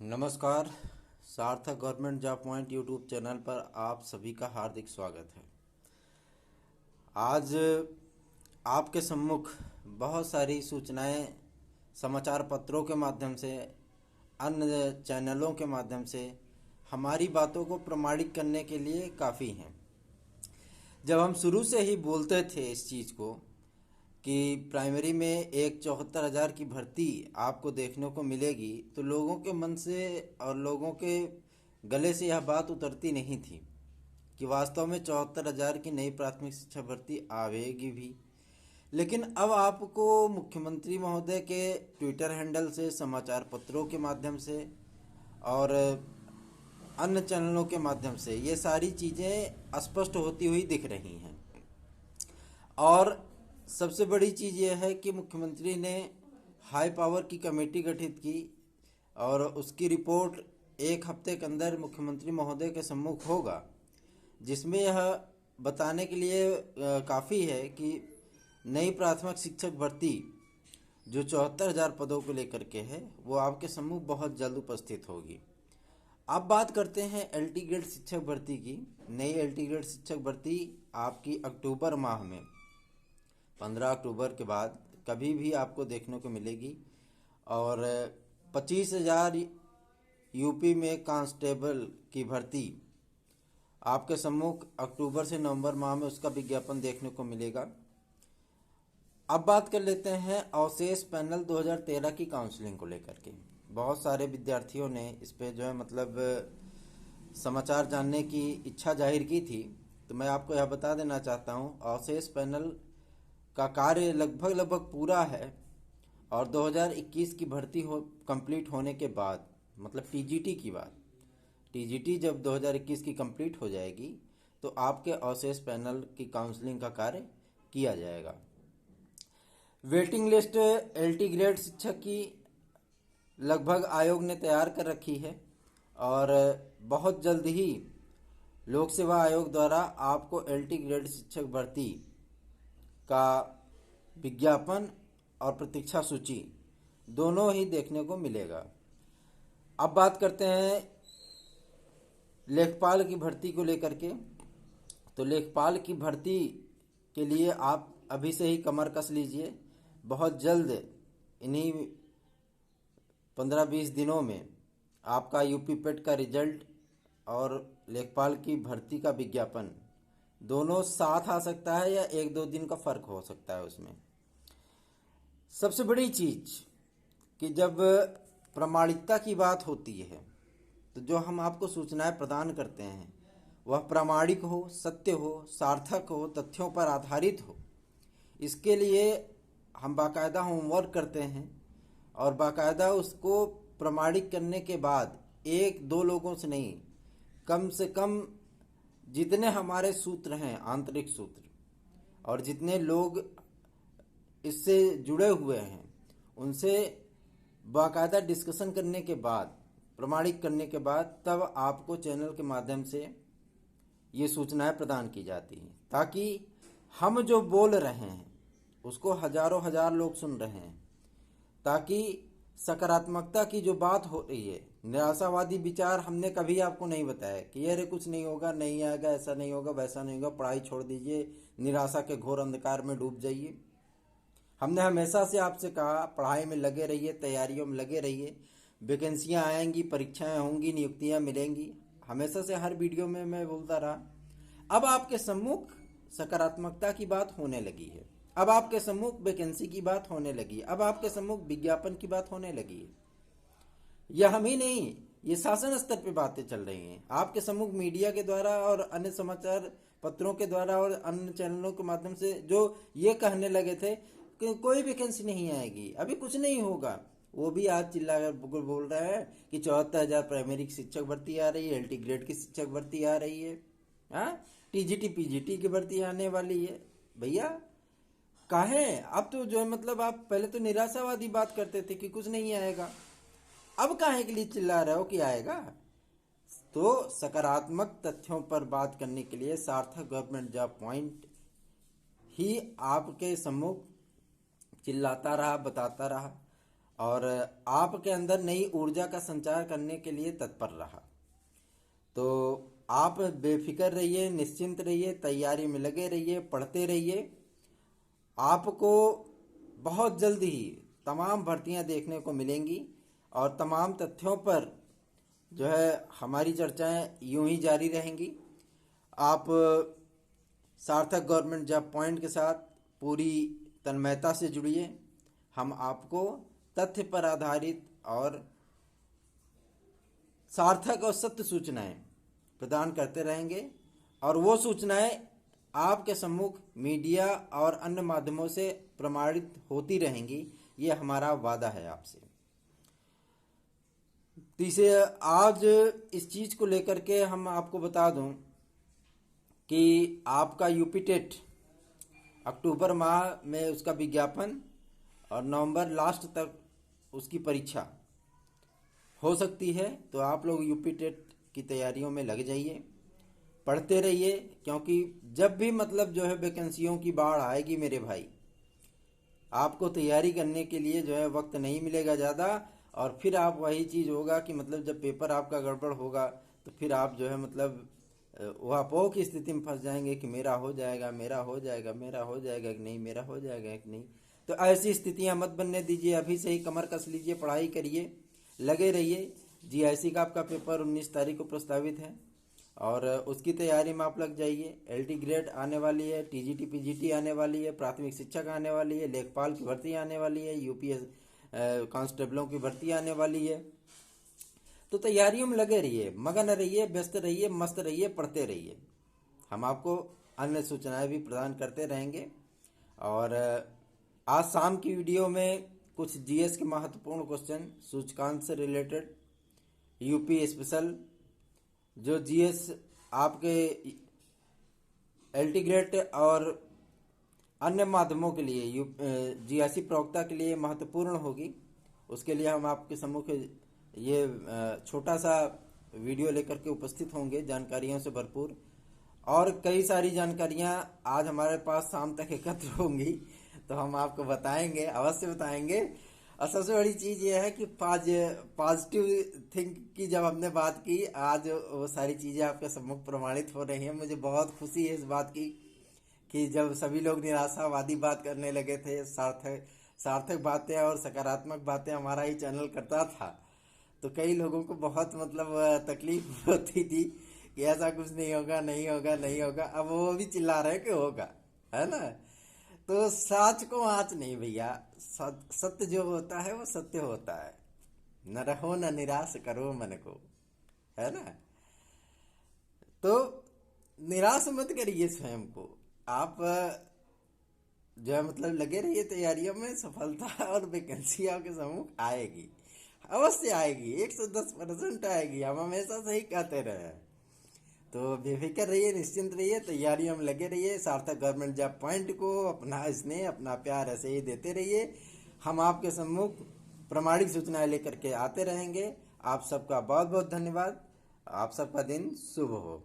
नमस्कार। सार्थक government job point YouTube channel पर आप सभी का हार्दिक स्वागत है। आज आपके सम्मुख बहुत सारी सूचनाएं समाचार पत्रों के माध्यम से, अन्य चैनलों के माध्यम से हमारी बातों को प्रमाणित करने के लिए काफ़ी हैं। जब हम शुरू से ही बोलते थे इस चीज़ को कि प्राइमरी में एक 74,000 की भर्ती आपको देखने को मिलेगी, तो लोगों के मन से और लोगों के गले से यह बात उतरती नहीं थी कि वास्तव में 74,000 की नई प्राथमिक शिक्षा भर्ती आवेगी भी। लेकिन अब आपको मुख्यमंत्री महोदय के ट्विटर हैंडल से, समाचार पत्रों के माध्यम से और अन्य चैनलों के माध्यम से ये सारी चीज़ें स्पष्ट होती हुई दिख रही हैं। और सबसे बड़ी चीज़ यह है कि मुख्यमंत्री ने हाई पावर की कमेटी गठित की और उसकी रिपोर्ट एक हफ्ते के अंदर मुख्यमंत्री महोदय के सम्मुख होगा, जिसमें यह बताने के लिए काफ़ी है कि नई प्राथमिक शिक्षक भर्ती जो 74,000 पदों को लेकर के है, वो आपके सम्मुख बहुत जल्द उपस्थित होगी। अब बात करते हैं एलटी ग्रेड शिक्षक भर्ती की। नई एलटी ग्रेड शिक्षक भर्ती आपकी अक्टूबर माह में 15 अक्टूबर के बाद कभी भी आपको देखने को मिलेगी। और 25,000 यूपी में कांस्टेबल की भर्ती आपके सम्मुख अक्टूबर से नवंबर माह में उसका विज्ञापन देखने को मिलेगा। अब बात कर लेते हैं अवशेष पैनल 2013 की काउंसलिंग को लेकर के। बहुत सारे विद्यार्थियों ने इस पे जो है मतलब समाचार जानने की इच्छा जाहिर की थी, तो मैं आपको यह बता देना चाहता हूँ अवशेष पैनल का कार्य लगभग पूरा है। और 2021 की भर्ती कंप्लीट होने के बाद, मतलब टीजीटी की बात, टीजीटी जब 2021 की कंप्लीट हो जाएगी तो आपके अवशेष पैनल की काउंसलिंग का कार्य किया जाएगा। वेटिंग लिस्ट एलटी ग्रेड शिक्षक की लगभग आयोग ने तैयार कर रखी है और बहुत जल्द ही लोक सेवा आयोग द्वारा आपको एलटी ग्रेड शिक्षक भर्ती का विज्ञापन और प्रतीक्षा सूची दोनों ही देखने को मिलेगा। अब बात करते हैं लेखपाल की भर्ती को लेकर के। तो लेखपाल की भर्ती के लिए आप अभी से ही कमर कस लीजिए। बहुत जल्द इन्हीं 15-20 दिनों में आपका यूपी पेट का रिजल्ट और लेखपाल की भर्ती का विज्ञापन दोनों साथ आ सकता है या 1-2 दिन का फर्क हो सकता है उसमें। सबसे बड़ी चीज कि जब प्रामाणिकता की बात होती है तो जो हम आपको सूचनाएं प्रदान करते हैं वह प्रामाणिक हो, सत्य हो, सार्थक हो, तथ्यों पर आधारित हो। इसके लिए हम बाकायदा होमवर्क करते हैं और बाकायदा उसको प्रमाणित करने के बाद 1-2 लोगों से नहीं, कम से कम जितने हमारे सूत्र हैं, आंतरिक सूत्र, और जितने लोग इससे जुड़े हुए हैं, उनसे बाकायदा डिस्कशन करने के बाद, प्रमाणित करने के बाद, तब आपको चैनल के माध्यम से ये सूचनाएं प्रदान की जाती हैं, ताकि हम जो बोल रहे हैं उसको हजारों हजार लोग सुन रहे हैं, ताकि सकारात्मकता की जो बात हो रही है, निराशावादी विचार हमने कभी आपको नहीं बताया कि अरे कुछ नहीं होगा, नहीं आएगा, ऐसा नहीं होगा, वैसा नहीं होगा, पढ़ाई छोड़ दीजिए, निराशा के घोर अंधकार में डूब जाइए। हमने हमेशा से आपसे कहा पढ़ाई में लगे रहिए, तैयारियों में लगे रहिए, वैकेंसियां आएंगी, परीक्षाएं होंगी, नियुक्तियां मिलेंगी। हमेशा से हर वीडियो में मैं बोलता रहा। अब आपके सम्मुख सकारात्मकता की बात होने लगी है, अब आपके सम्मुख वैकेंसी की बात होने लगी है, अब आपके सम्मुख विज्ञापन की बात होने लगी है। यह हम ही नहीं, ये शासन स्तर पे बातें चल रही हैं आपके सम्मुख मीडिया के द्वारा और अन्य समाचार पत्रों के द्वारा और अन्य चैनलों के माध्यम से जो ये कहने लगे थे कि कोई वैकेंसी नहीं आएगी, अभी कुछ नहीं होगा, वो भी आज चिल्लाकर बोल रहे हैं कि 74,000 प्राइमरी की शिक्षक भर्ती आ रही है, एलटी ग्रेड की शिक्षक भर्ती आ रही है, हाँ, टीजीटी पीजीटी की भर्ती आने वाली है। भैया काहे अब तो जो है मतलब आप पहले तो निराशावादी बात करते थे कि कुछ नहीं आएगा, अब काहे के लिए चिल्ला रहे हो कि आएगा? तो सकारात्मक तथ्यों पर बात करने के लिए सार्थक गवर्नमेंट जॉब पॉइंट ही आपके सम्मुख चिल्लाता रहा, बताता रहा। और आपके अंदर नई ऊर्जा का संचार करने के लिए तत्पर रहा। तो आप बेफिक्र रहिए, निश्चिंत रहिए, तैयारी में लगे रहिए, पढ़ते रहिए। आपको बहुत जल्द ही तमाम भर्तियां देखने को मिलेंगी और तमाम तथ्यों पर जो है हमारी चर्चाएं यूं ही जारी रहेंगी। आप सार्थक गवर्नमेंट जॉब पॉइंट के साथ पूरी तन्मयता से जुड़िए। हम आपको तथ्य पर आधारित और सार्थक और सत्य सूचनाएं प्रदान करते रहेंगे और वो सूचनाएं आपके सम्मुख मीडिया और अन्य माध्यमों से प्रमाणित होती रहेंगी। ये हमारा वादा है आपसे। तीसरे, आज इस चीज़ को लेकर के हम आपको बता दूं कि आपका यूपी टेट अक्टूबर माह में उसका विज्ञापन और नवंबर लास्ट तक उसकी परीक्षा हो सकती है। तो आप लोग यूपी टेट की तैयारियों में लग जाइए, पढ़ते रहिए, क्योंकि जब भी मतलब जो है वैकेंसियों की बाढ़ आएगी मेरे भाई, आपको तैयारी करने के लिए जो है वक्त नहीं मिलेगा ज़्यादा। और फिर आप वही चीज़ होगा कि मतलब जब पेपर आपका गड़बड़ होगा तो फिर आप जो है मतलब ऊहापोह की स्थिति में फंस जाएंगे कि मेरा हो जाएगा, मेरा हो जाएगा, मेरा हो जाएगा कि नहीं, मेरा हो जाएगा कि नहीं। तो ऐसी स्थितियां मत बनने दीजिए। अभी से ही कमर कस लीजिए, पढ़ाई करिए, लगे रहिए। जीआईसी का आपका पेपर 19 तारीख को प्रस्तावित है और उसकी तैयारी में आप लग जाइए। एलटी ग्रेड आने वाली है, टीजीटी पीजीटी आने वाली है, प्राथमिक शिक्षक आने वाली है, लेखपाल की भर्ती आने वाली है, यूपीएस कांस्टेबलों की भर्ती आने वाली है। तो तैयारियों में लगे रहिए, मगन रहिए, व्यस्त रहिए, मस्त रहिए, पढ़ते रहिए। हम आपको अन्य सूचनाएं भी प्रदान करते रहेंगे। और आज शाम की वीडियो में कुछ जीएस के महत्वपूर्ण क्वेश्चन सूचकांक से रिलेटेड, यूपी स्पेशल जो जीएस आपके एलटी ग्रेड और अन्य माध्यमों के लिए जीआईसी प्रवक्ता के लिए महत्वपूर्ण होगी, उसके लिए हम आपके सम्मुख ये छोटा सा वीडियो लेकर के उपस्थित होंगे, जानकारियों से भरपूर। और कई सारी जानकारियां आज हमारे पास शाम तक एकत्र होंगी, तो हम आपको बताएंगे, अवश्य बताएंगे। और सबसे बड़ी चीज़ ये है कि पॉजिटिव थिंक की जब हमने बात की, आज वो सारी चीज़ें आपके सम्मुख प्रमाणित हो रही हैं। मुझे बहुत खुशी है इस बात की कि जब सभी लोग निराशावादी बात करने लगे थे, सार्थक बातें और सकारात्मक बातें हमारा ही चैनल करता था, तो कई लोगों को बहुत मतलब तकलीफ होती थी कि ऐसा कुछ नहीं होगा, नहीं होगा, नहीं होगा। अब वो भी चिल्ला रहे कि होगा, है ना। तो सच को आँच नहीं भैया, सत्य जो होता है वो सत्य होता है। न रहो न निराश करो मन को, है ना। तो निराश मत करिए स्वयं को। आप जो है मतलब लगे रहिए तैयारियों में। सफलता और वैकेंसी आपके सम्मुख आएगी, अवश्य आएगी, 110% आएगी। हम हमेशा से ही कहते रहे। तो बेफिक्र रहिए, निश्चिंत रहिए, तैयारियों में लगे रहिए। सार्थक गवर्नमेंट जॉब पॉइंट को अपना स्नेह, अपना प्यार ऐसे ही देते रहिए। हम आपके सम्मुख प्रमाणिक सूचनाएं लेकर के आते रहेंगे। आप सबका बहुत बहुत धन्यवाद। आप सबका दिन शुभ हो।